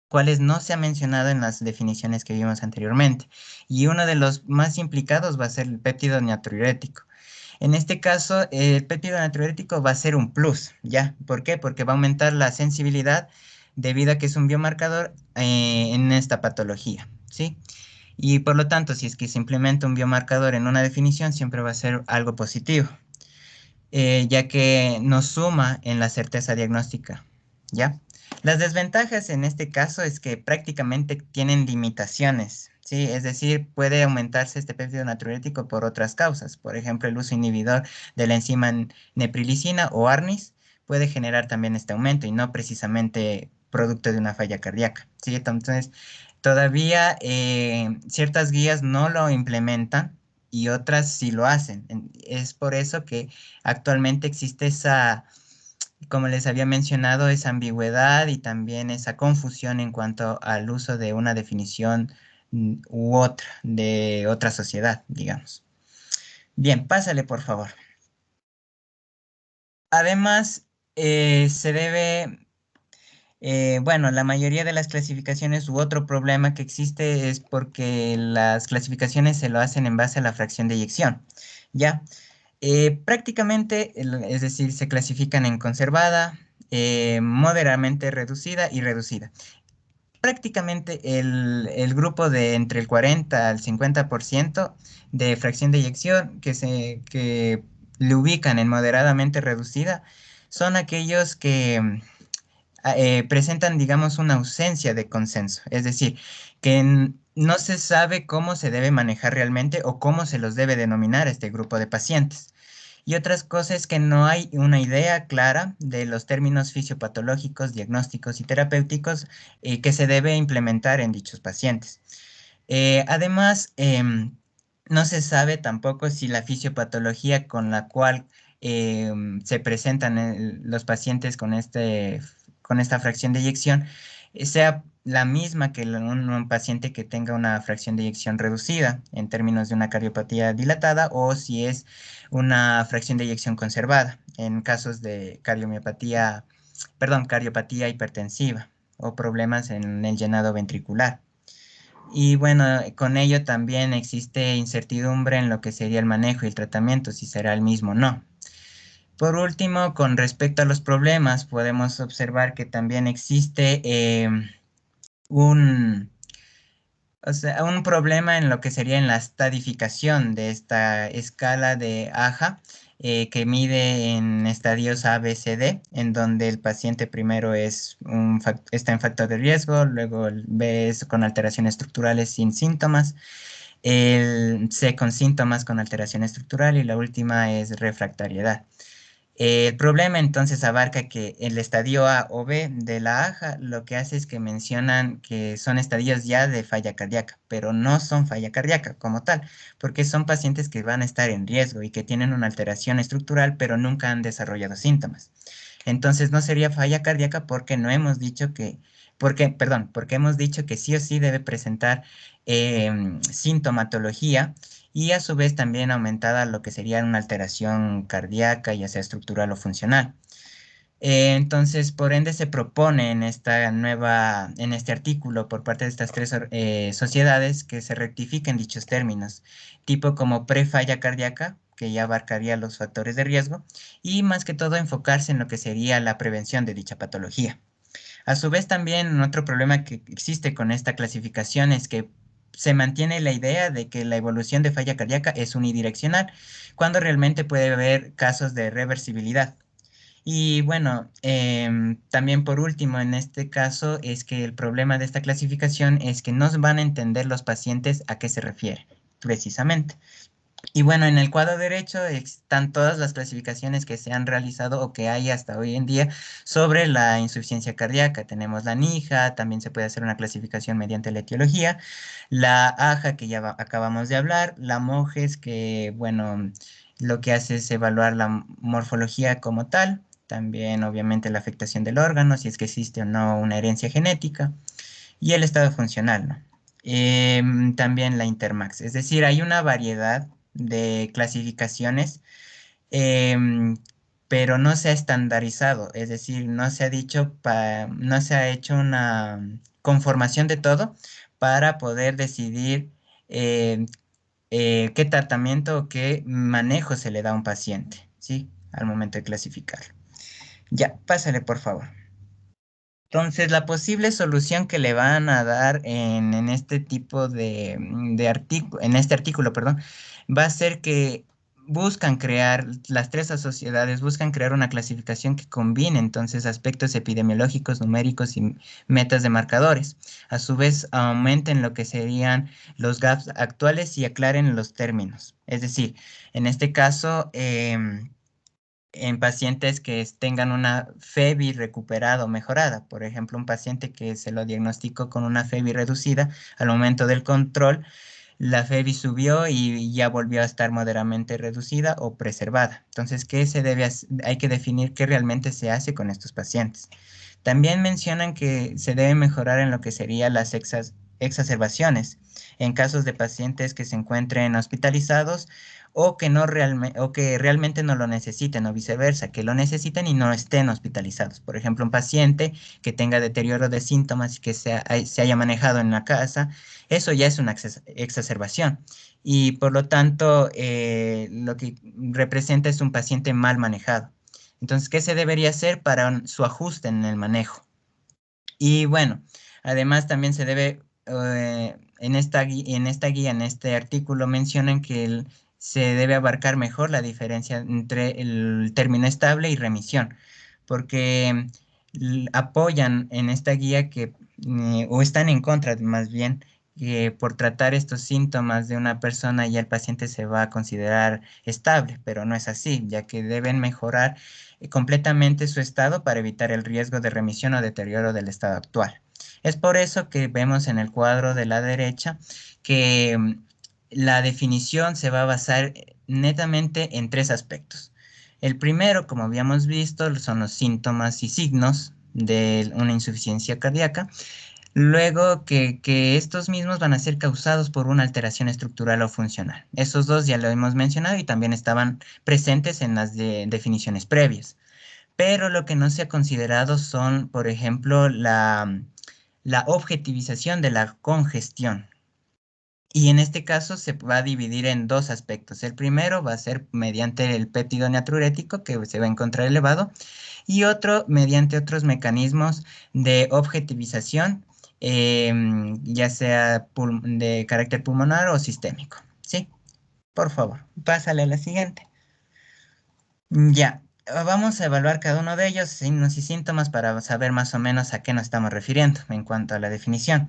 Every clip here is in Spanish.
cuales no se ha mencionado en las definiciones que vimos anteriormente. Y uno de los más implicados va a ser el péptido natriurético. En este caso, el péptido natriurético va a ser un plus, ¿ya? ¿Por qué? Porque va a aumentar la sensibilidad debido a que es un biomarcador en esta patología, ¿sí? Y por lo tanto, si es que se implementa un biomarcador en una definición, siempre va a ser algo positivo, ya que nos suma en la certeza diagnóstica, ¿ya? Las desventajas en este caso es que prácticamente tienen limitaciones, ¿sí? Es decir, puede aumentarse este péptido natriurético por otras causas. Por ejemplo, el uso inhibidor de la enzima neprilicina o ARNIS puede generar también este aumento y no precisamente producto de una falla cardíaca, ¿sí? Entonces, todavía ciertas guías no lo implementan y otras sí lo hacen. Es por eso que actualmente existe esa, como les había mencionado, esa ambigüedad y también esa confusión en cuanto al uso de una definición u otra, de otra sociedad, digamos. Bien, pásale por favor. Además, se debe, bueno, la mayoría de las clasificaciones u otro problema que existe es porque las clasificaciones se lo hacen en base a la fracción de eyección, ¿ya? Prácticamente, es decir, se clasifican en conservada, moderadamente reducida y reducida. Prácticamente el grupo de entre el 40 al 50% de fracción de eyección que le ubican en moderadamente reducida son aquellos que presentan, digamos, una ausencia de consenso. Es decir, que no se sabe cómo se debe manejar realmente o cómo se los debe denominar a este grupo de pacientes. Y otras cosas es que no hay una idea clara de los términos fisiopatológicos, diagnósticos y terapéuticos que se debe implementar en dichos pacientes. Además, no se sabe tampoco si la fisiopatología con la cual se presentan los pacientes con esta fracción de eyección sea la misma que un paciente que tenga una fracción de eyección reducida en términos de una cardiopatía dilatada o si es una fracción de eyección conservada en casos de cardiomiopatía, perdón, cardiopatía hipertensiva o problemas en el llenado ventricular. Y bueno, con ello también existe incertidumbre en lo que sería el manejo y el tratamiento, si será el mismo o no. Por último, con respecto a los problemas, podemos observar que también existe un, o sea, un problema en lo que sería en la estadificación de esta escala de AJA, que mide en estadios A, B, C, D, en donde el paciente primero está en factor de riesgo, luego el B es con alteraciones estructurales sin síntomas, el C con síntomas con alteración estructural y la última es refractariedad. El problema entonces abarca que el estadio A o B de la AJA lo que hace es que mencionan que son estadios ya de falla cardíaca, pero no son falla cardíaca como tal, porque son pacientes que van a estar en riesgo y que tienen una alteración estructural, pero nunca han desarrollado síntomas. Entonces no sería falla cardíaca porque no hemos dicho porque hemos dicho que sí o sí debe presentar sintomatología y a su vez también aumentada lo que sería una alteración cardíaca, ya sea estructural o funcional. Entonces, por ende, se propone en este artículo por parte de estas tres sociedades que se rectifiquen dichos términos, tipo como prefalla cardíaca, que ya abarcaría los factores de riesgo, y más que todo enfocarse en lo que sería la prevención de dicha patología. A su vez, también otro problema que existe con esta clasificación es que se mantiene la idea de que la evolución de falla cardíaca es unidireccional, cuando realmente puede haber casos de reversibilidad. Y bueno, también por último, en este caso, es que el problema de esta clasificación es que no van a entender los pacientes a qué se refiere, precisamente. Y bueno, en el cuadro derecho están todas las clasificaciones que se han realizado o que hay hasta hoy en día sobre la insuficiencia cardíaca. Tenemos la NIJA, también se puede hacer una clasificación mediante la etiología, la AJA que ya acabamos de hablar, la MOGES que, bueno, lo que hace es evaluar la morfología como tal, también obviamente la afectación del órgano, si es que existe o no una herencia genética, y el estado funcional, ¿no? También la Intermax. Es decir, hay una variedad de clasificaciones, em, pero no se ha estandarizado. Es decir, no se ha hecho una conformación de todo para poder decidir eh, qué tratamiento o qué manejo se le da a un paciente, ¿sí? Al momento de clasificarlo. Ya, pásale, por favor. Entonces, la posible solución que le van a dar en este tipo de artículo, en este artículo, perdón, va a ser que buscan crear, las tres sociedades buscan crear una clasificación que combine entonces aspectos epidemiológicos, numéricos y metas de marcadores. A su vez, aumenten lo que serían los gaps actuales y aclaren los términos. Es decir, en este caso, en pacientes que tengan una FEBI recuperada o mejorada. Por ejemplo, un paciente que se lo diagnosticó con una FEBI reducida, al momento del control, la FEBI subió y ya volvió a estar moderadamente reducida o preservada. Entonces, ¿qué se debe hay que definir qué realmente se hace con estos pacientes? También mencionan que se debe mejorar en lo que serían las exacerbaciones en casos de pacientes que se encuentren hospitalizados o que, no o que realmente no lo necesiten o viceversa, que lo necesiten y no estén hospitalizados. Por ejemplo, un paciente que tenga deterioro de síntomas y que se haya manejado en la casa, eso ya es una exacerbación y por lo tanto lo que representa es un paciente mal manejado. Entonces, ¿qué se debería hacer para su ajuste en el manejo? Y bueno, además también se debe, en este artículo mencionan que se debe abarcar mejor la diferencia entre el término estable y remisión, porque apoyan en esta guía que, o están en contra más bien, que por tratar estos síntomas de una persona ya el paciente se va a considerar estable, pero no es así, ya que deben mejorar completamente su estado para evitar el riesgo de remisión o deterioro del estado actual. Es por eso que vemos en el cuadro de la derecha que la definición se va a basar netamente en tres aspectos. El primero, como habíamos visto, son los síntomas y signos de una insuficiencia cardíaca. Luego que estos mismos van a ser causados por una alteración estructural o funcional. Esos dos ya lo hemos mencionado y también estaban presentes en las definiciones previas. Pero lo que no se ha considerado son, por ejemplo, la objetivización de la congestión. Y en este caso se va a dividir en dos aspectos. El primero va a ser mediante el péptido natriurético, que se va a encontrar elevado, y otro mediante otros mecanismos de objetivización, ya sea de carácter pulmonar o sistémico. Sí, por favor, pásale a la siguiente. Ya, vamos a evaluar cada uno de ellos, signos y síntomas, para saber más o menos a qué nos estamos refiriendo en cuanto a la definición.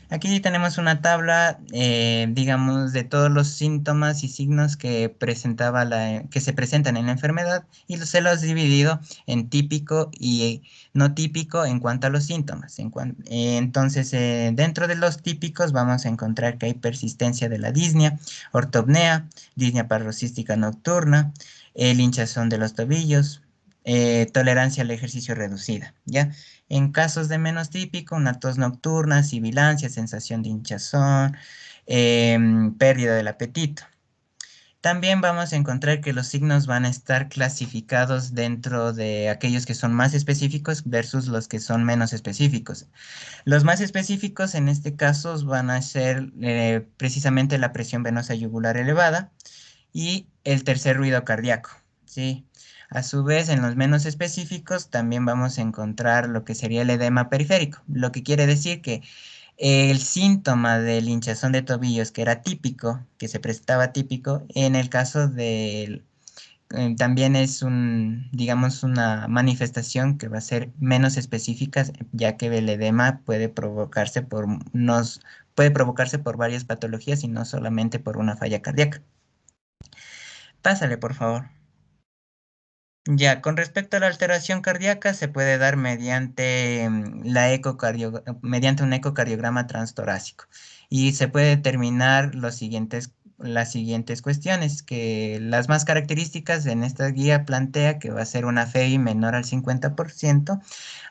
Aquí tenemos una tabla, digamos, de todos los síntomas y signos que que se presentan en la enfermedad y se los he dividido en típico y no típico en cuanto a los síntomas. Entonces, dentro de los típicos vamos a encontrar que hay persistencia de la disnea, ortopnea, disnea paroxística nocturna, el hinchazón de los tobillos, tolerancia al ejercicio reducida, ¿ya? En casos de menos típico, una tos nocturna, sibilancia, sensación de hinchazón, pérdida del apetito. También vamos a encontrar que los signos van a estar clasificados dentro de aquellos que son más específicos versus los que son menos específicos. Los más específicos en este caso van a ser precisamente la presión venosa yugular elevada, y el tercer ruido cardíaco, ¿sí? A su vez, en los menos específicos también vamos a encontrar lo que sería el edema periférico, lo que quiere decir que el síntoma del hinchazón de tobillos, que era típico, que se presentaba típico, en el caso del también es digamos, una manifestación que va a ser menos específica, ya que el edema puede provocarse por varias patologías y no solamente por una falla cardíaca. Pásale, por favor. Ya, con respecto a la alteración cardíaca, se puede dar mediante mediante un ecocardiograma transtorácico y se puede determinar las siguientes cuestiones, que las más características en esta guía plantea que va a ser una FEI menor al 50%,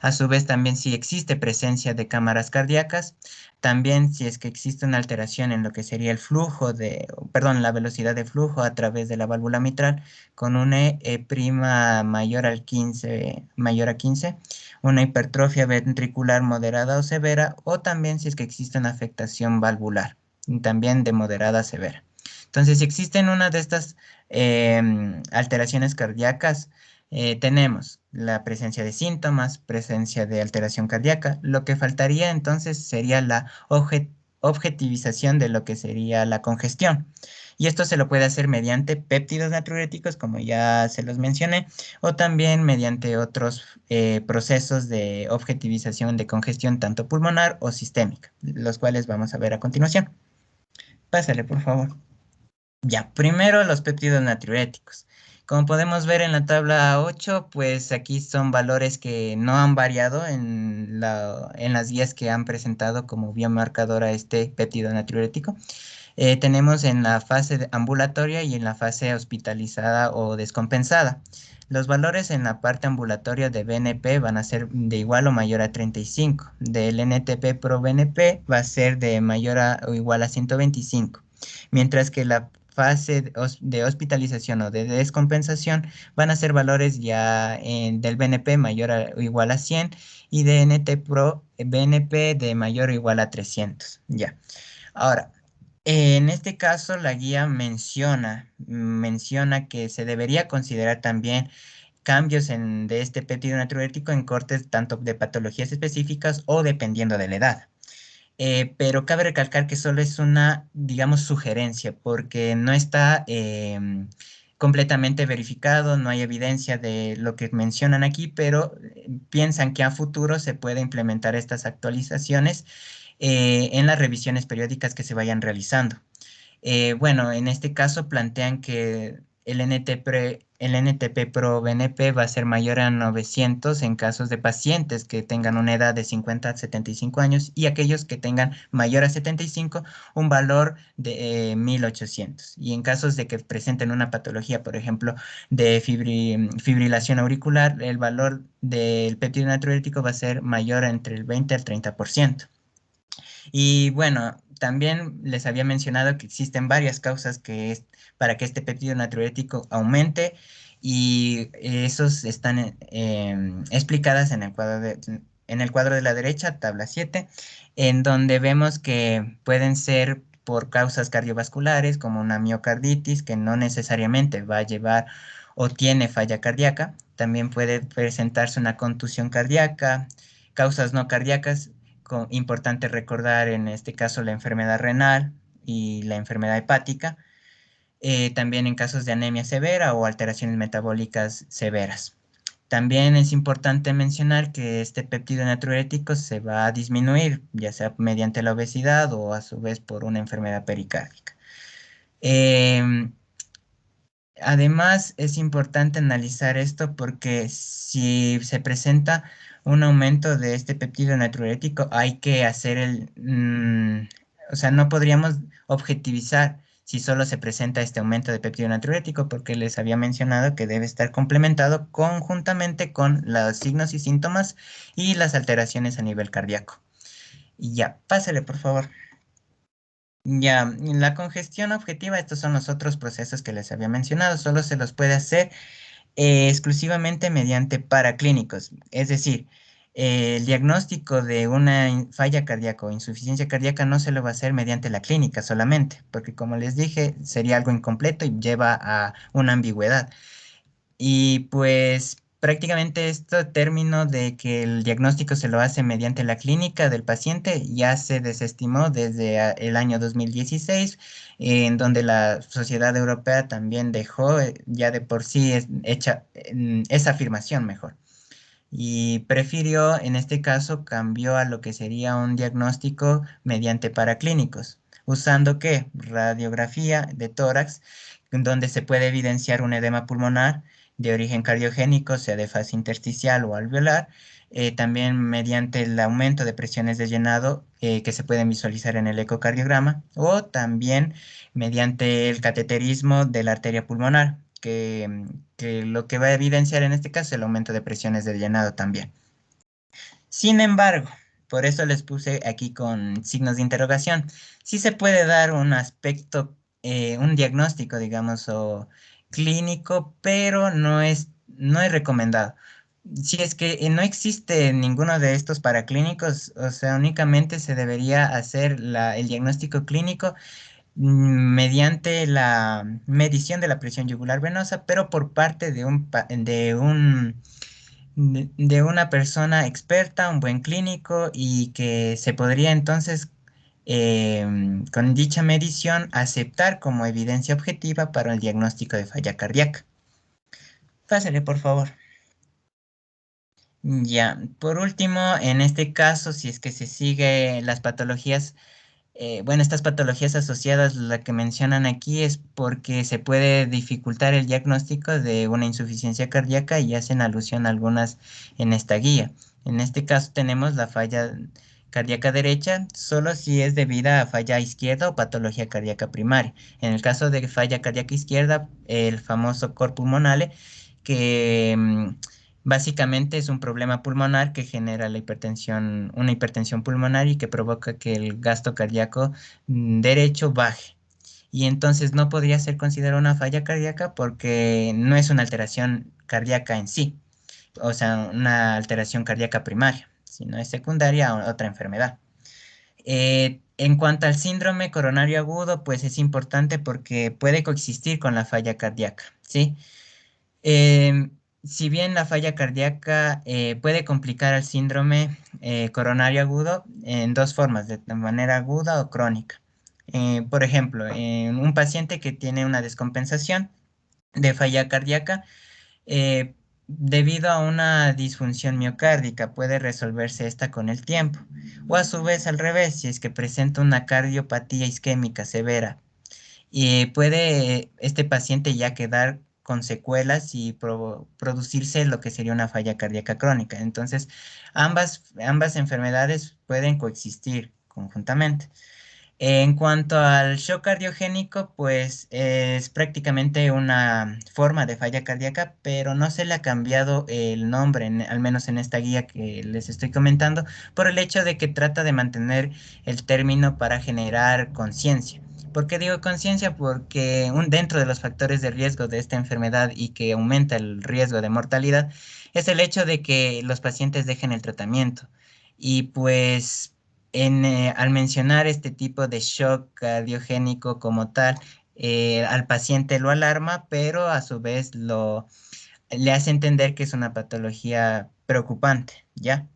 a su vez también si existe presencia de cámaras cardíacas, también si es que existe una alteración en lo que sería el flujo perdón, la velocidad de flujo a través de la válvula mitral, con una prima mayor a 15, una hipertrofia ventricular moderada o severa, o también si es que existe una afectación valvular, y también de moderada a severa. Entonces, si existen una de estas alteraciones cardíacas, tenemos la presencia de síntomas, presencia de alteración cardíaca. Lo que faltaría entonces sería la objetivización de lo que sería la congestión. Y esto se lo puede hacer mediante péptidos natriuréticos, como ya se los mencioné, o también mediante otros procesos de objetivización de congestión, tanto pulmonar o sistémica, los cuales vamos a ver a continuación. Pásale, por favor. Ya, primero los péptidos natriuréticos. Como podemos ver en la tabla 8, pues aquí son valores que no han variado en las guías que han presentado como biomarcador a este péptido natriurético. Tenemos en la fase ambulatoria y en la fase hospitalizada o descompensada. Los valores en la parte ambulatoria de BNP van a ser de igual o mayor a 35. Del NTP pro BNP va a ser de mayor o igual a 125. Mientras que la fase de hospitalización o de descompensación van a ser valores ya del BNP mayor o igual a 100 y de NT pro BNP de mayor o igual a 300. Ya. Ahora, en este caso, la guía menciona que se debería considerar también cambios de este péptido natriurético en cortes tanto de patologías específicas o dependiendo de la edad. Pero cabe recalcar que solo es una, digamos, sugerencia, porque no está completamente verificado, no hay evidencia de lo que mencionan aquí, pero piensan que a futuro se puede implementar estas actualizaciones en las revisiones periódicas que se vayan realizando. Bueno, en este caso plantean que el NTP pro BNP va a ser mayor a 900 en casos de pacientes que tengan una edad de 50 a 75 años y aquellos que tengan mayor a 75, un valor de 1800. Y en casos de que presenten una patología, por ejemplo, de fibrilación auricular, el valor del péptido natriurético va a ser mayor entre el 20 al 30%. Y bueno, también les había mencionado que existen varias causas para que este péptido natriurético aumente y esos están explicadas en el cuadro de la derecha, tabla 7, en donde vemos que pueden ser por causas cardiovasculares como una miocarditis que no necesariamente va a llevar o tiene falla cardíaca. También puede presentarse una contusión cardíaca, causas no cardíacas importante recordar en este caso la enfermedad renal y la enfermedad hepática, también en casos de anemia severa o alteraciones metabólicas severas. También es importante mencionar que este péptido natriurético se va a disminuir, ya sea mediante la obesidad o a su vez por una enfermedad pericárdica. Em, Además, es importante analizar esto porque si se presenta un aumento de este péptido natriurético, hay que hacer o sea, no podríamos objetivizar si solo se presenta este aumento de péptido natriurético porque les había mencionado que debe estar complementado conjuntamente con los signos y síntomas y las alteraciones a nivel cardíaco. Y ya, pásale, por favor. Ya, la congestión objetiva, estos son los otros procesos que les había mencionado, solo se los puede hacer exclusivamente mediante paraclínicos, es decir, el diagnóstico de una falla cardíaca o insuficiencia cardíaca no se lo va a hacer mediante la clínica solamente, porque como les dije, sería algo incompleto y lleva a una ambigüedad. Y pues prácticamente este término de que el diagnóstico se lo hace mediante la clínica del paciente ya se desestimó desde el año 2016, en donde la Sociedad Europea también dejó ya de por sí hecha esa afirmación mejor. Y prefirió, en este caso, cambió a lo que sería un diagnóstico mediante paraclínicos, usando ¿qué? Radiografía de tórax, en donde se puede evidenciar un edema pulmonar de origen cardiogénico, sea de fase intersticial o alveolar, también mediante el aumento de presiones de llenado que se pueden visualizar en el ecocardiograma, o también mediante el cateterismo de la arteria pulmonar, que lo que va a evidenciar en este caso es el aumento de presiones de llenado también. Sin embargo, por eso les puse aquí con signos de interrogación, sí se puede dar un aspecto, un diagnóstico, digamos, o clínico, pero no es recomendado. Si es que no existe ninguno de estos paraclínicos, o sea, únicamente se debería hacer el diagnóstico clínico mediante la medición de la presión yugular venosa, pero por parte de una persona experta, un buen clínico, y que se podría entonces, con dicha medición, aceptar como evidencia objetiva para el diagnóstico de falla cardíaca. Pásale, por favor. Ya, por último, en este caso, si es que se sigue las patologías, bueno, estas patologías asociadas, la que mencionan aquí es porque se puede dificultar el diagnóstico de una insuficiencia cardíaca y hacen alusión a algunas en esta guía. En este caso tenemos la falla cardíaca derecha, solo si es debida a falla izquierda o patología cardíaca primaria. En el caso de falla cardíaca izquierda, el famoso cor pulmonale, que básicamente es un problema pulmonar que genera la hipertensión, una hipertensión pulmonar y que provoca que el gasto cardíaco derecho baje. Y entonces no podría ser considerada una falla cardíaca porque no es una alteración cardíaca en sí, o sea, una alteración cardíaca primaria, sino es secundaria a otra enfermedad. En cuanto al síndrome coronario agudo, pues es importante porque puede coexistir con la falla cardíaca, ¿sí? Em, si bien la falla cardíaca puede complicar al síndrome coronario agudo en dos formas, de manera aguda o crónica. Por ejemplo, en un paciente que tiene una descompensación de falla cardíaca, debido a una disfunción miocárdica, puede resolverse esta con el tiempo. O a su vez al revés, si es que presenta una cardiopatía isquémica severa y puede este paciente ya quedar con secuelas y producirse lo que sería una falla cardíaca crónica. Entonces, ambas enfermedades pueden coexistir conjuntamente. En cuanto al shock cardiogénico, pues es prácticamente una forma de falla cardíaca, pero no se le ha cambiado el nombre, al menos en esta guía que les estoy comentando, por el hecho de que trata de mantener el término para generar conciencia. ¿Por qué digo conciencia? Porque dentro de los factores de riesgo de esta enfermedad y que aumenta el riesgo de mortalidad es el hecho de que los pacientes dejen el tratamiento. Y pues al mencionar este tipo de shock cardiogénico como tal, al paciente lo alarma, pero a su vez le hace entender que es una patología preocupante, ¿ya?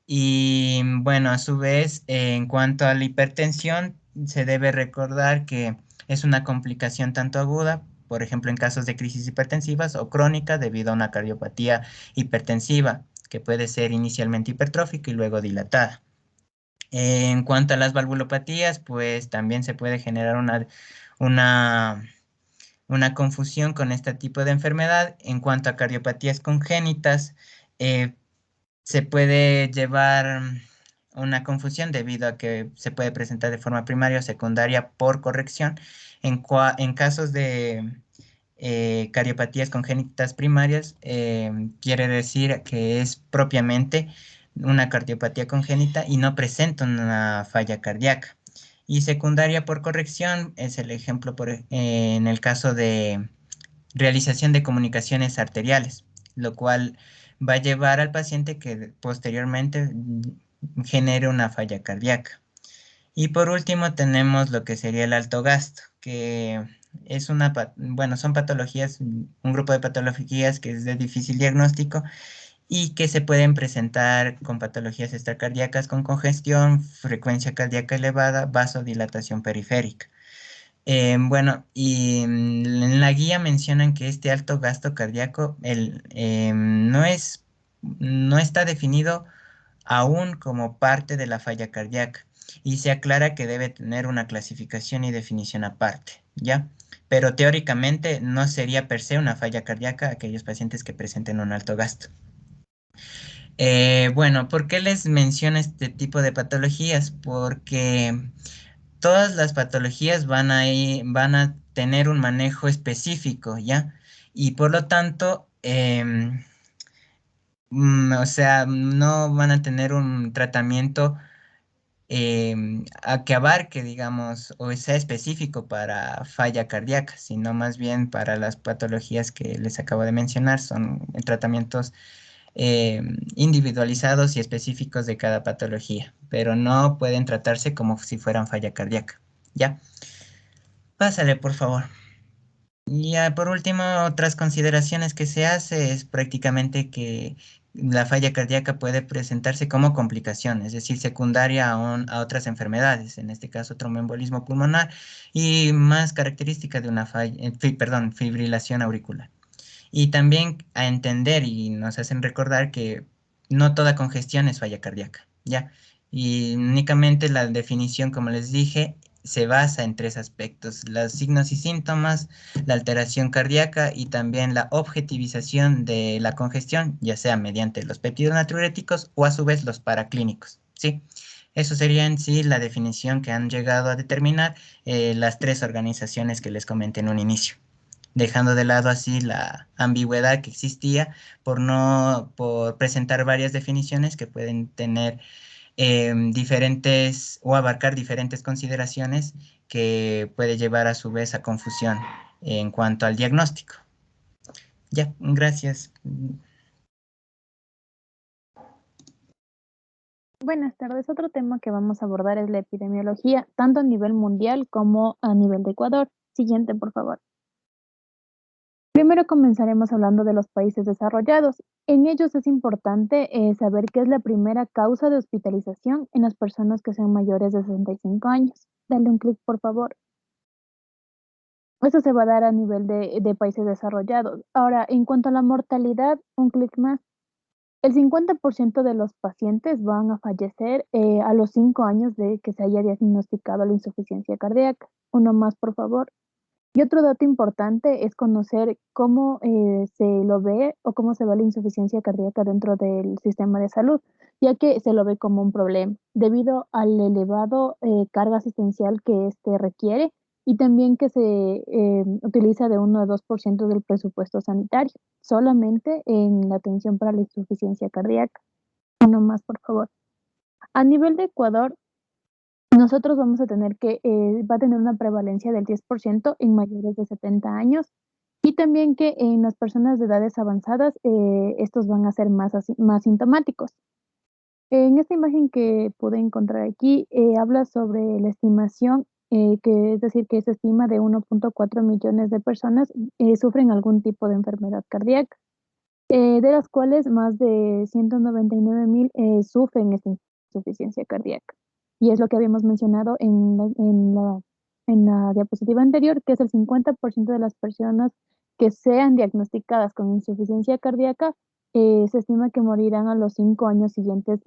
Y bueno, a su vez, en cuanto a la hipertensión, se debe recordar que es una complicación tanto aguda, por ejemplo, en casos de crisis hipertensivas, o crónica debido a una cardiopatía hipertensiva, que puede ser inicialmente hipertrófica y luego dilatada. En cuanto a las valvulopatías, pues también se puede generar una, una confusión con este tipo de enfermedad. En cuanto a cardiopatías congénitas, eh, se puede llevar una confusión debido a que se puede presentar de forma primaria o secundaria por corrección. En casos de cardiopatías congénitas primarias, quiere decir que es propiamente una cardiopatía congénita y no presenta una falla cardíaca. Y secundaria por corrección es el ejemplo en el caso de realización de comunicaciones arteriales, lo cual va a llevar al paciente que posteriormente genere una falla cardíaca. Y por último tenemos lo que sería el alto gasto, que es bueno, son patologías, un grupo de patologías que es de difícil diagnóstico y que se pueden presentar con patologías extracardíacas con congestión, frecuencia cardíaca elevada, vasodilatación periférica. Bueno, y en la guía mencionan que este alto gasto cardíaco no está definido aún como parte de la falla cardíaca y se aclara que debe tener una clasificación y definición aparte, ¿ya? Pero teóricamente no sería per se una falla cardíaca aquellos pacientes que presenten un alto gasto. Bueno, ¿por qué les menciono este tipo de patologías? Porque todas las patologías van a tener un manejo específico, ¿ya? Y por lo tanto, o sea, no van a tener un tratamiento a que abarque, digamos, o sea específico para falla cardíaca, sino más bien para las patologías que les acabo de mencionar, son tratamientos eh, individualizados y específicos de cada patología, pero no pueden tratarse como si fueran falla cardíaca. ¿Ya? Pásale, por favor. Ya, por último, otras consideraciones que se hace es prácticamente que la falla cardíaca puede presentarse como complicación, es decir, secundaria a otras enfermedades, en este caso tromboembolismo pulmonar y más característica de una perdón, fibrilación auricular. Y también a entender y nos hacen recordar que no toda congestión es falla cardíaca, ¿ya? Y únicamente la definición, como les dije, se basa en tres aspectos: los signos y síntomas, la alteración cardíaca y también la objetivización de la congestión, ya sea mediante los péptidos natriuréticos o a su vez los paraclínicos, ¿sí? Eso sería en sí la definición que han llegado a determinar las tres organizaciones que les comenté en un inicio, dejando de lado así la ambigüedad que existía por presentar varias definiciones que pueden tener diferentes o abarcar diferentes consideraciones que puede llevar a su vez a confusión en cuanto al diagnóstico. Ya, gracias. Buenas tardes. Otro tema que vamos a abordar es la epidemiología, tanto a nivel mundial como a nivel de Ecuador. Siguiente, por favor. Primero comenzaremos hablando de los países desarrollados. En ellos es importante saber qué es la primera causa de hospitalización en las personas que sean mayores de 65 años. Dale un clic, por favor. Esto se va a dar a nivel de países desarrollados. Ahora, en cuanto a la mortalidad, un clic más. El 50% de los pacientes van a fallecer a los 5 años de que se haya diagnosticado la insuficiencia cardíaca. Uno más, por favor. Y otro dato importante es conocer cómo se lo ve o cómo se ve la insuficiencia cardíaca dentro del sistema de salud, ya que se lo ve como un problema debido al elevado carga asistencial que este requiere y también que se utiliza de 1 a 2% del presupuesto sanitario, solamente en la atención para la insuficiencia cardíaca. Uno más, por favor. A nivel de Ecuador, nosotros vamos a tener que, va a tener una prevalencia del 10% en mayores de 70 años y también que en las personas de edades avanzadas, estos van a ser más sintomáticos. En esta imagen que pude encontrar aquí, habla sobre la estimación, que es decir, que se estima de 1.4 millones de personas sufren algún tipo de enfermedad cardíaca, de las cuales más de 199,000 sufren esta insuficiencia cardíaca. Y es lo que habíamos mencionado en la diapositiva anterior, que es el 50% de las personas que sean diagnosticadas con insuficiencia cardíaca, se estima que morirán a los 5 años siguientes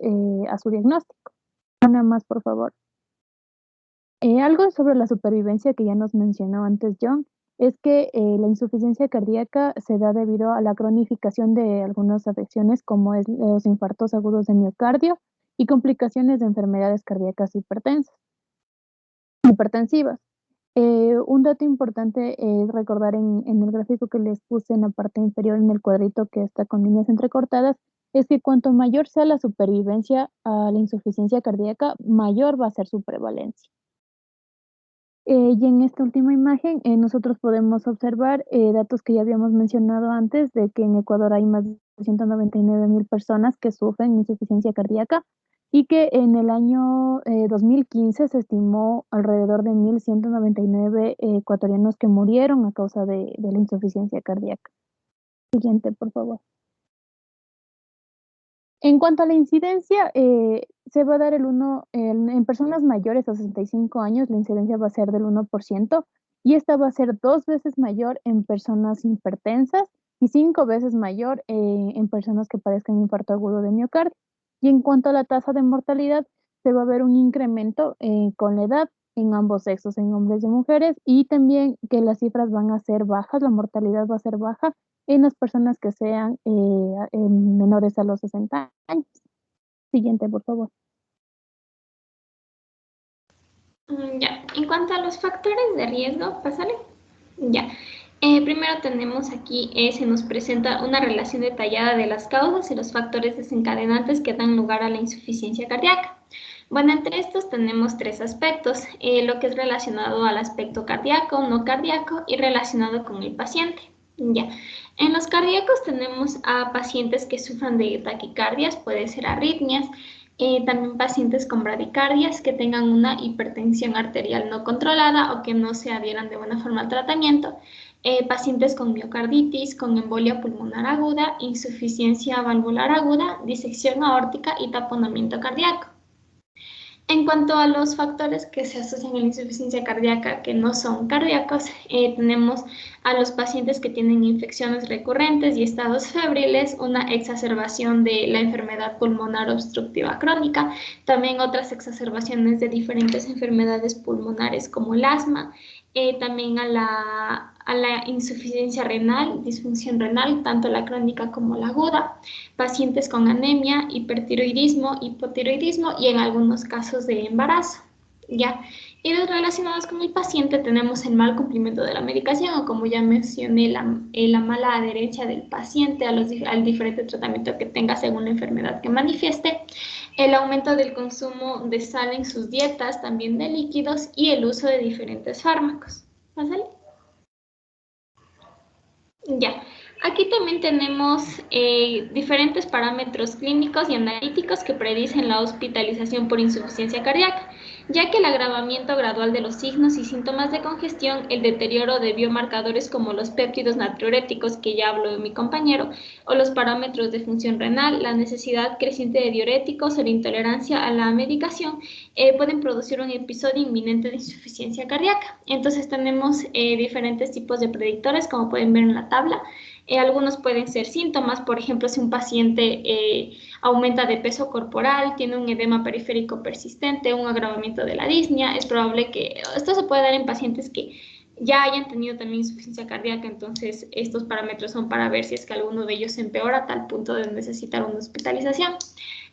a su diagnóstico. Una más, por favor. Algo sobre la supervivencia que ya nos mencionó antes John, es que la insuficiencia cardíaca se da debido a la cronificación de algunas afecciones como es los infartos agudos de miocardio y complicaciones de enfermedades cardíacas hipertensivas. Un dato importante es recordar en el gráfico que les puse en la parte inferior, en el cuadrito que está con líneas entrecortadas, es que cuanto mayor sea la supervivencia a la insuficiencia cardíaca, mayor va a ser su prevalencia. Y en esta última imagen, nosotros podemos observar datos que ya habíamos mencionado antes, de que en Ecuador hay más de 199,000 personas que sufren insuficiencia cardíaca y que en el año 2015 se estimó alrededor de 1.199 ecuatorianos que murieron a causa de la insuficiencia cardíaca. Siguiente, por favor. En cuanto a la incidencia, se va a dar en personas mayores a 65 años, la incidencia va a ser del 1% y esta va a ser 2 veces mayor en personas hipertensas y 5 veces mayor en personas que padezcan infarto agudo de miocardio. Y en cuanto a la tasa de mortalidad, se va a ver un incremento con la edad en ambos sexos, en hombres y mujeres, y también que las cifras van a ser bajas, la mortalidad va a ser baja en las personas que sean menores a los 60 años. Siguiente, por favor. Ya, en cuanto a los factores de riesgo, pásale. Ya. Primero tenemos aquí, se nos presenta una relación detallada de las causas y los factores desencadenantes que dan lugar a la insuficiencia cardíaca. Bueno, entre estos tenemos tres aspectos, lo que es relacionado al aspecto cardíaco, no cardíaco y relacionado con el paciente. Ya. En los cardíacos tenemos a pacientes que sufran de taquicardias, puede ser arritmias, también pacientes con bradicardias que tengan una hipertensión arterial no controlada o que no se adhieran de buena forma al tratamiento, pacientes con miocarditis, con embolia pulmonar aguda, insuficiencia valvular aguda, disección aórtica y taponamiento cardíaco. En cuanto a los factores que se asocian a la insuficiencia cardíaca que no son cardíacos, tenemos a los pacientes que tienen infecciones recurrentes y estados febriles, una exacerbación de la enfermedad pulmonar obstructiva crónica, también otras exacerbaciones de diferentes enfermedades pulmonares como el asma, también a la insuficiencia renal, disfunción renal, tanto la crónica como la aguda, pacientes con anemia, hipertiroidismo, hipotiroidismo y en algunos casos de embarazo. ¿Ya? Y relacionados con el paciente tenemos el mal cumplimiento de la medicación o como ya mencioné, la mala adherencia del paciente al diferente tratamiento que tenga según la enfermedad que manifieste, el aumento del consumo de sal en sus dietas, también de líquidos y el uso de diferentes fármacos. ¿Pásale? Ya, aquí también tenemos diferentes parámetros clínicos y analíticos que predicen la hospitalización por insuficiencia cardíaca, ya que el agravamiento gradual de los signos y síntomas de congestión, el deterioro de biomarcadores como los péptidos natriuréticos, que ya habló de mi compañero, o los parámetros de función renal, la necesidad creciente de diuréticos o la intolerancia a la medicación, pueden producir un episodio inminente de insuficiencia cardíaca. Entonces tenemos diferentes tipos de predictores, como pueden ver en la tabla. Algunos pueden ser síntomas, por ejemplo, si un paciente aumenta de peso corporal, tiene un edema periférico persistente, un agravamiento de la disnea, es probable que esto se puede dar en pacientes que ya hayan tenido también insuficiencia cardíaca, entonces estos parámetros son para ver si es que alguno de ellos se empeora a tal punto de necesitar una hospitalización.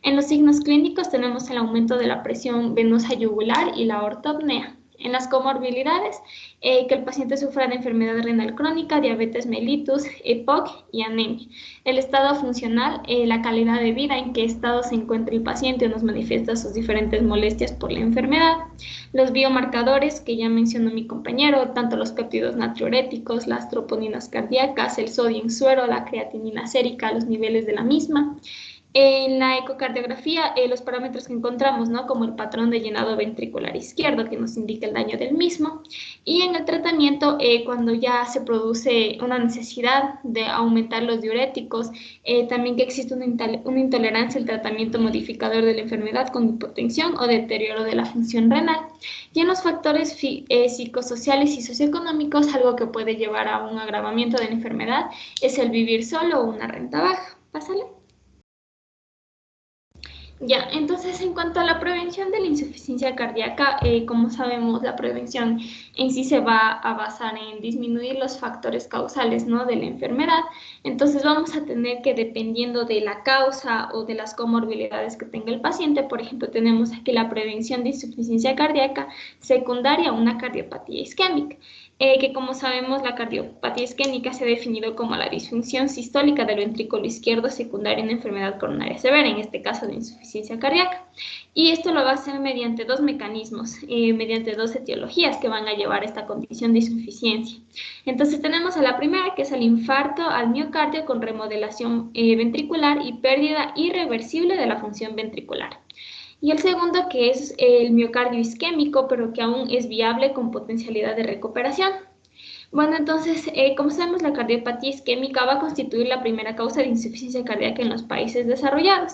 En los signos clínicos tenemos el aumento de la presión venosa yugular y la ortopnea. En las comorbilidades, que el paciente sufra de enfermedad renal crónica, diabetes mellitus, EPOC y anemia. El estado funcional, la calidad de vida, en qué estado se encuentra el paciente o nos manifiesta sus diferentes molestias por la enfermedad. Los biomarcadores, que ya mencionó mi compañero, tanto los péptidos natriuréticos, las troponinas cardíacas, el sodio en suero, la creatinina sérica, los niveles de la misma. En la ecocardiografía, los parámetros que encontramos, ¿no? Como el patrón de llenado ventricular izquierdo, que nos indica el daño del mismo. Y en el tratamiento, cuando ya se produce una necesidad de aumentar los diuréticos, también que existe una intolerancia al tratamiento modificador de la enfermedad con hipotensión o deterioro de la función renal. Y en los factores psicosociales y socioeconómicos, algo que puede llevar a un agravamiento de la enfermedad es el vivir solo o una renta baja. Pásale. Ya, entonces en cuanto a la prevención de la insuficiencia cardíaca, como sabemos, la prevención en sí se va a basar en disminuir los factores causales, ¿no? De la enfermedad. Entonces vamos a tener que, dependiendo de la causa o de las comorbilidades que tenga el paciente, por ejemplo, tenemos aquí la prevención de insuficiencia cardíaca secundaria a una cardiopatía isquémica. Que como sabemos la cardiopatía isquémica se ha definido como la disfunción sistólica del ventrículo izquierdo secundaria a una enfermedad coronaria severa, en este caso de insuficiencia cardíaca. Y esto lo va a hacer mediante dos mecanismos, mediante dos etiologías que van a llevar a esta condición de insuficiencia. Entonces tenemos a la primera, que es el infarto al miocardio con remodelación ventricular y pérdida irreversible de la función ventricular. Y el segundo, que es el miocardio isquémico, pero que aún es viable con potencialidad de recuperación. Bueno, entonces, como sabemos, la cardiopatía isquémica va a constituir la primera causa de insuficiencia cardíaca en los países desarrollados.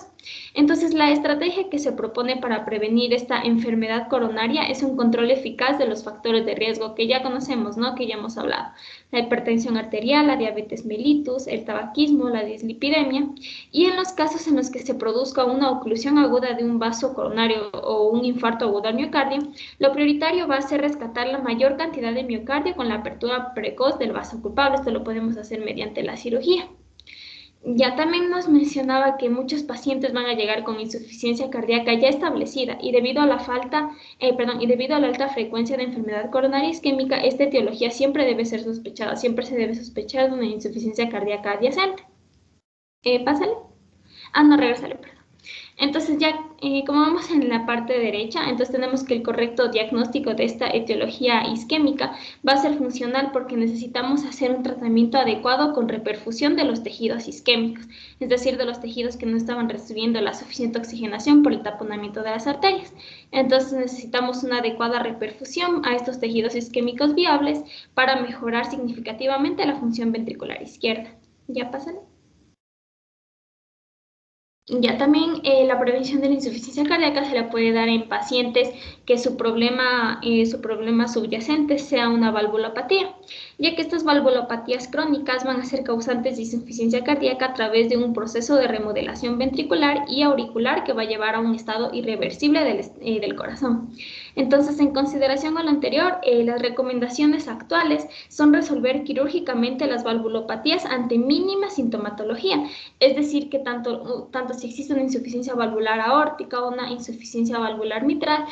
Entonces, la estrategia que se propone para prevenir esta enfermedad coronaria es un control eficaz de los factores de riesgo que ya conocemos, ¿no? Que ya hemos hablado. La hipertensión arterial, la diabetes mellitus, el tabaquismo, la dislipidemia. Y en los casos en los que se produzca una oclusión aguda de un vaso coronario o un infarto agudo al miocardio, lo prioritario va a ser rescatar la mayor cantidad de miocardio con la apertura precoz del vaso culpable. Esto lo podemos hacer mediante la cirugía. Ya también nos mencionaba que muchos pacientes van a llegar con insuficiencia cardíaca ya establecida y debido a la alta frecuencia de enfermedad coronaria isquémica, esta etiología siempre debe ser sospechada, siempre se debe sospechar de una insuficiencia cardíaca adyacente. Pásale. No, regresale, perdón. Entonces ya, como vamos en la parte derecha, entonces tenemos que el correcto diagnóstico de esta etiología isquémica va a ser funcional porque necesitamos hacer un tratamiento adecuado con reperfusión de los tejidos isquémicos, es decir, de los tejidos que no estaban recibiendo la suficiente oxigenación por el taponamiento de las arterias. Entonces necesitamos una adecuada reperfusión a estos tejidos isquémicos viables para mejorar significativamente la función ventricular izquierda. ¿Ya pasan? Ya también la prevención de la insuficiencia cardíaca se la puede dar en pacientes que su problema subyacente sea una valvulopatía, ya que estas valvulopatías crónicas van a ser causantes de insuficiencia cardíaca a través de un proceso de remodelación ventricular y auricular que va a llevar a un estado irreversible del corazón. Entonces, en consideración a lo anterior, las recomendaciones actuales son resolver quirúrgicamente las valvulopatías ante mínima sintomatología, es decir, que tanto si existe una insuficiencia valvular aórtica o una insuficiencia valvular mitral,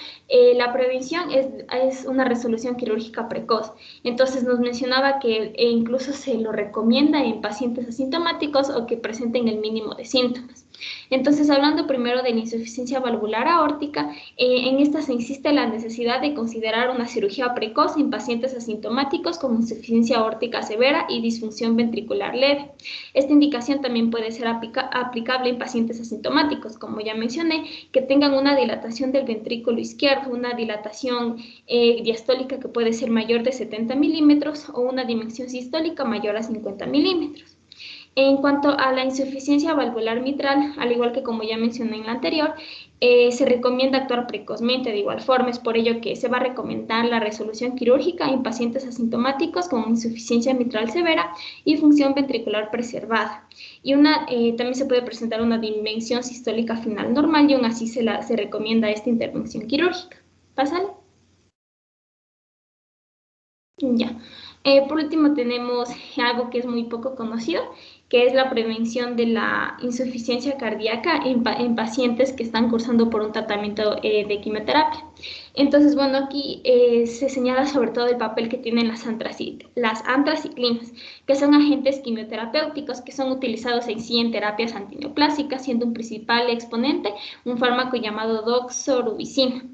la prevención es una resolución quirúrgica precoz. Entonces nos mencionaba que incluso se lo recomienda en pacientes asintomáticos o que presenten el mínimo de síntomas. Entonces, hablando primero de la insuficiencia valvular aórtica, en esta se insiste la necesidad de considerar una cirugía precoz en pacientes asintomáticos con insuficiencia aórtica severa y disfunción ventricular leve. Esta indicación también puede ser aplicable en pacientes asintomáticos, como ya mencioné, que tengan una dilatación del ventrículo izquierdo, una dilatación diastólica que puede ser mayor de 70 milímetros o una dimensión sistólica mayor a 50 milímetros. En cuanto a la insuficiencia valvular mitral, al igual que como ya mencioné en la anterior, se recomienda actuar precozmente de igual forma, es por ello que se va a recomendar la resolución quirúrgica en pacientes asintomáticos con insuficiencia mitral severa y función ventricular preservada. Y también se puede presentar una dimensión sistólica final normal y aún así se recomienda esta intervención quirúrgica. ¿Pásale? Ya. Por último, tenemos algo que es muy poco conocido, que es la prevención de la insuficiencia cardíaca en pacientes que están cursando por un tratamiento de quimioterapia. Entonces, bueno, aquí se señala sobre todo el papel que tienen las antraciclinas, que son agentes quimioterapéuticos que son utilizados en sí en terapias antineoplásicas, siendo un principal exponente un fármaco llamado doxorubicina.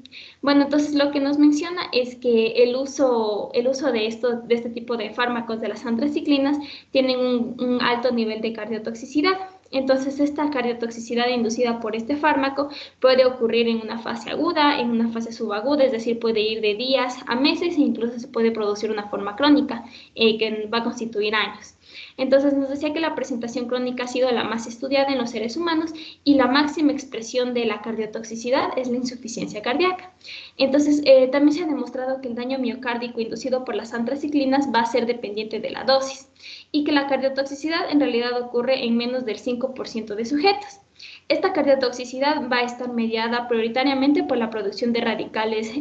Bueno, entonces lo que nos menciona es que el uso de este tipo de fármacos, de las antraciclinas, tienen un alto nivel de cardiotoxicidad. Entonces, esta cardiotoxicidad inducida por este fármaco puede ocurrir en una fase aguda, en una fase subaguda, es decir, puede ir de días a meses e incluso se puede producir una forma crónica que va a constituir años. Entonces nos decía que la presentación crónica ha sido la más estudiada en los seres humanos y la máxima expresión de la cardiotoxicidad es la insuficiencia cardíaca. Entonces también se ha demostrado que el daño miocárdico inducido por las antraciclinas va a ser dependiente de la dosis y que la cardiotoxicidad en realidad ocurre en menos del 5% de sujetos. Esta cardiotoxicidad va a estar mediada prioritariamente por la producción de radicales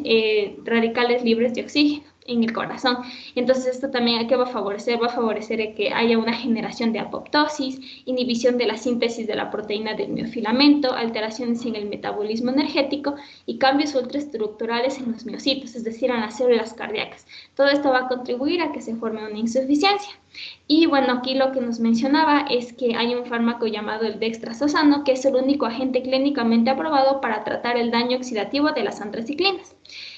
libres de oxígeno en el corazón. Entonces, esto también, ¿qué va a favorecer? Va a favorecer que haya una generación de apoptosis, inhibición de la síntesis de la proteína del miofilamento, alteraciones en el metabolismo energético y cambios ultraestructurales en los miocitos, es decir, en las células cardíacas. Todo esto va a contribuir a que se forme una insuficiencia. Y bueno, aquí lo que nos mencionaba es que hay un fármaco llamado el dextrasosano, que es el único agente clínicamente aprobado para tratar el daño oxidativo de las antraciclinas.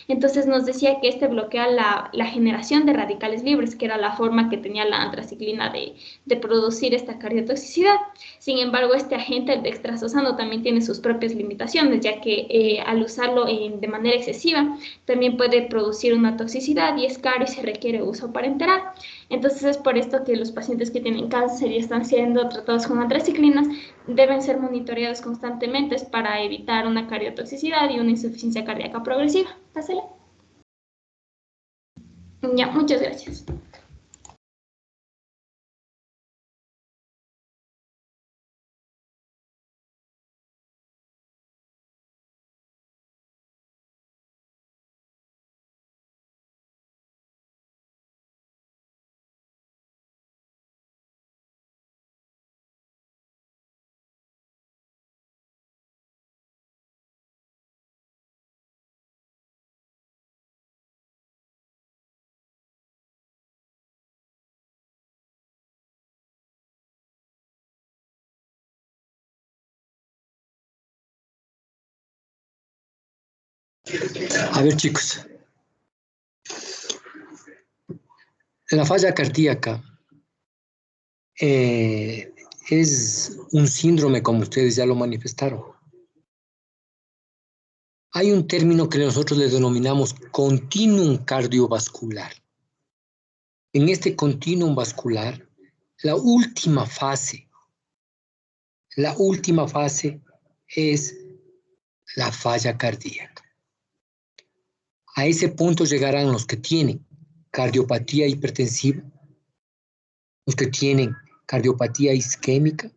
Entonces nos decía que este bloquea la generación de radicales libres, que era la forma que tenía la antraciclina de producir esta cardiotoxicidad. Sin embargo, este agente, el dextrasosano, también tiene sus propias limitaciones, ya que al usarlo de manera excesiva, también puede producir una toxicidad y es caro y se requiere uso parenteral. Entonces es por esto que los pacientes que tienen cáncer y están siendo tratados con antraciclinas deben ser monitoreados constantemente para evitar una cardiotoxicidad y una insuficiencia cardíaca progresiva. Pásale. Ya, muchas gracias. A ver, chicos. La falla cardíaca es un síndrome, como ustedes ya lo manifestaron. Hay un término que nosotros le denominamos continuum cardiovascular. En este continuum vascular, la última fase es la falla cardíaca. A ese punto llegarán los que tienen cardiopatía hipertensiva, los que tienen cardiopatía isquémica,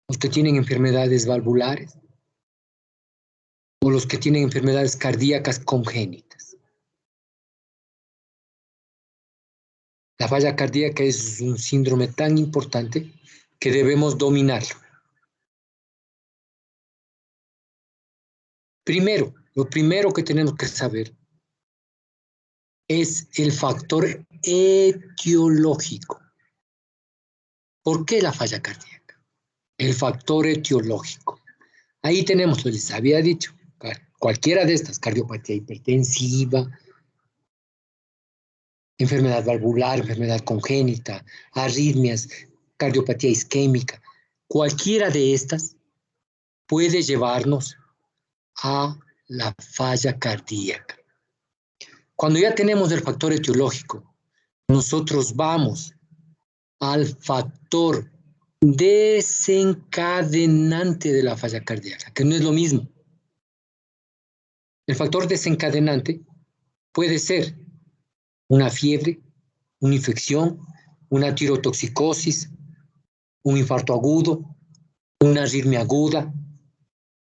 los que tienen enfermedades valvulares o los que tienen enfermedades cardíacas congénitas. La falla cardíaca es un síndrome tan importante que debemos dominarlo. Primero, lo primero que tenemos que saber es el factor etiológico. ¿Por qué la falla cardíaca? El factor etiológico. Ahí tenemos, les había dicho, cualquiera de estas, cardiopatía hipertensiva, enfermedad valvular, enfermedad congénita, arritmias, cardiopatía isquémica, cualquiera de estas puede llevarnos a la falla cardíaca. Cuando ya tenemos el factor etiológico, nosotros vamos al factor desencadenante de la falla cardíaca, que no es lo mismo. El factor desencadenante puede ser una fiebre, una infección, una tirotoxicosis, un infarto agudo, una arritmia aguda.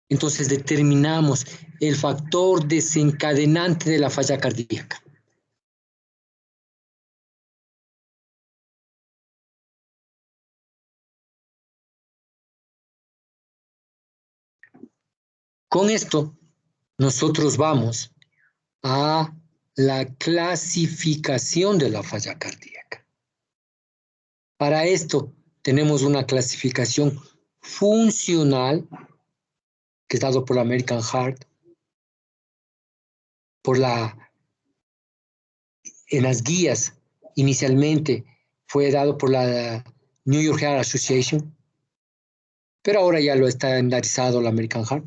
Entonces determinamos el factor desencadenante de la falla cardíaca. Con esto, nosotros vamos a la clasificación de la falla cardíaca. Para esto, tenemos una clasificación funcional que es dado por la American Heart, en las guías inicialmente fue dado por la New York Heart Association, pero ahora ya lo está estandarizado la American Heart.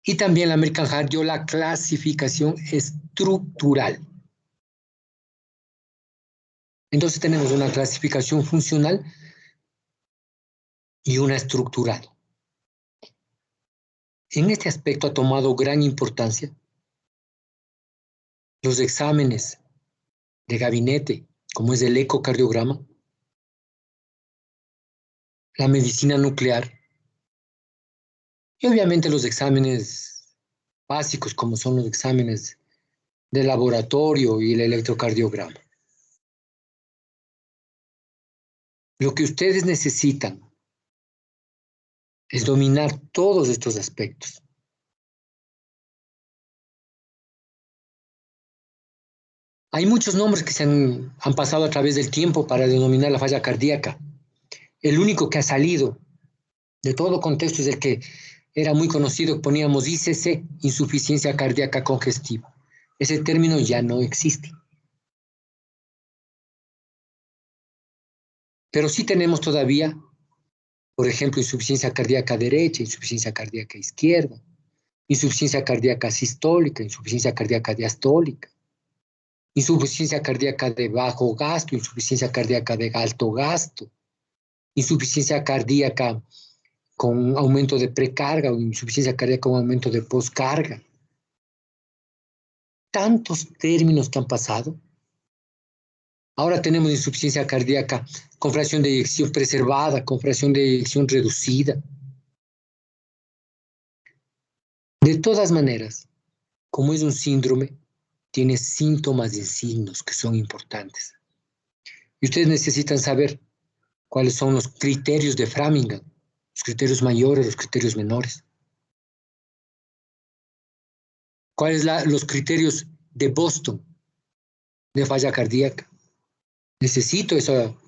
Y también la American Heart dio la clasificación estructural. Entonces tenemos una clasificación funcional y una estructural. En este aspecto ha tomado gran importancia los exámenes de gabinete, como es el ecocardiograma, la medicina nuclear y obviamente los exámenes básicos, como son los exámenes de laboratorio y el electrocardiograma. Lo que ustedes necesitan es dominar todos estos aspectos. Hay muchos nombres que se han pasado a través del tiempo para denominar la falla cardíaca. El único que ha salido de todo contexto es el que era muy conocido, poníamos ICC, insuficiencia cardíaca congestiva. Ese término ya no existe. Pero sí tenemos todavía, por ejemplo, insuficiencia cardíaca derecha, insuficiencia cardíaca izquierda, insuficiencia cardíaca sistólica, insuficiencia cardíaca diastólica, insuficiencia cardíaca de bajo gasto, insuficiencia cardíaca de alto gasto, insuficiencia cardíaca con aumento de precarga o insuficiencia cardíaca con aumento de poscarga. Tantos términos que han pasado. Ahora tenemos insuficiencia cardíaca con fracción de eyección preservada, con fracción de eyección reducida. De todas maneras, como es un síndrome, tiene síntomas y signos que son importantes. Y ustedes necesitan saber cuáles son los criterios de Framingham, los criterios mayores, los criterios menores. ¿Cuáles son los criterios de Boston de falla cardíaca? Necesito eso,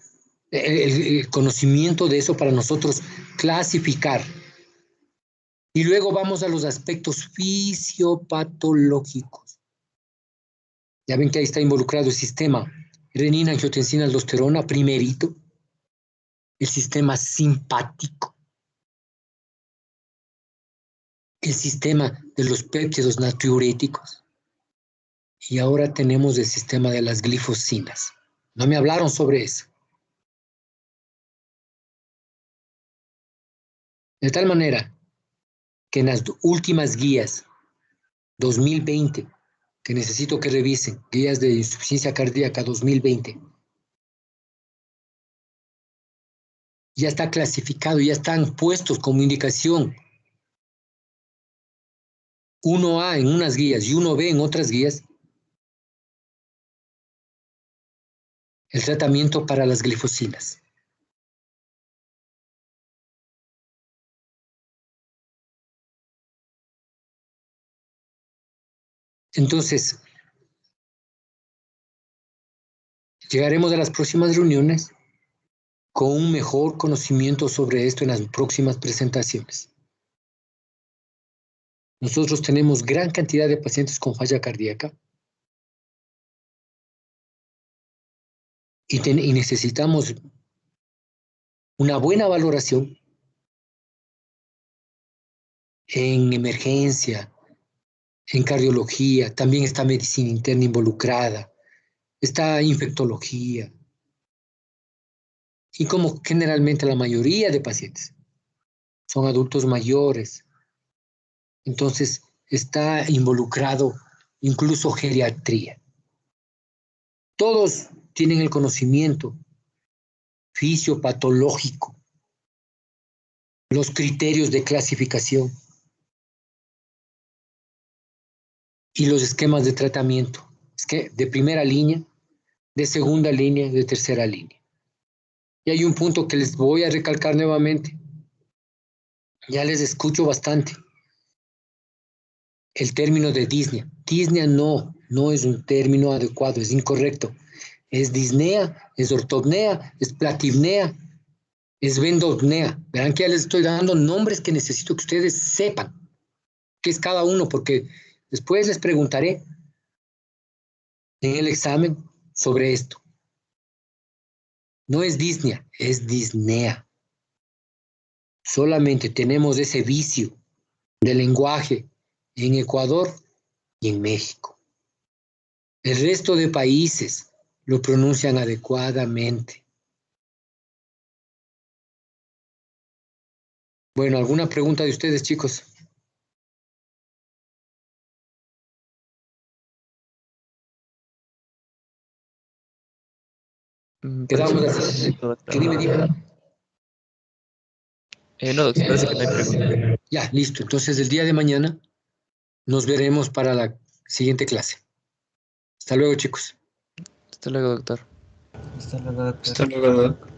el conocimiento de eso para nosotros clasificar Y luego vamos a los aspectos fisiopatológicos. Ya ven que ahí está involucrado el sistema renina, angiotensina, aldosterona, primerito. El sistema simpático. El sistema de los péptidos natriuréticos. Y ahora tenemos el sistema de las glifosinas. No me hablaron sobre eso. De tal manera que en las últimas guías 2020, que necesito que revisen, guías de insuficiencia cardíaca 2020, ya está clasificado, ya están puestos como indicación 1A en unas guías y 1B en otras guías, el tratamiento para las glifosinas. Entonces, llegaremos a las próximas reuniones con un mejor conocimiento sobre esto en las próximas presentaciones. Nosotros tenemos gran cantidad de pacientes con falla cardíaca y necesitamos una buena valoración en emergencia, en cardiología, también está medicina interna involucrada, está infectología. Y como generalmente la mayoría de pacientes son adultos mayores, entonces está involucrado incluso geriatría. Todos tienen el conocimiento fisiopatológico, los criterios de clasificación y los esquemas de tratamiento. Es que de primera línea, de segunda línea, de tercera línea. Y hay un punto que les voy a recalcar nuevamente. Ya les escucho bastante. El término de disnea. Disnea no es un término adecuado, es incorrecto. Es disnea, es ortopnea, es platipnea, es vendopnea. Verán que ya les estoy dando nombres que necesito que ustedes sepan qué es cada uno, porque después les preguntaré en el examen sobre esto. No es disnea, es disnea. Solamente tenemos ese vicio del lenguaje en Ecuador y en México. El resto de países lo pronuncian adecuadamente. Bueno, ¿alguna pregunta de ustedes, chicos? Quedamos así. ¿Qué dime? No, doctor, parece que no hay pregunta. Ya, listo. Entonces, el día de mañana nos veremos para la siguiente clase. Hasta luego, chicos. Hasta luego, doctor. Hasta luego, doctor. Hasta luego, doctor.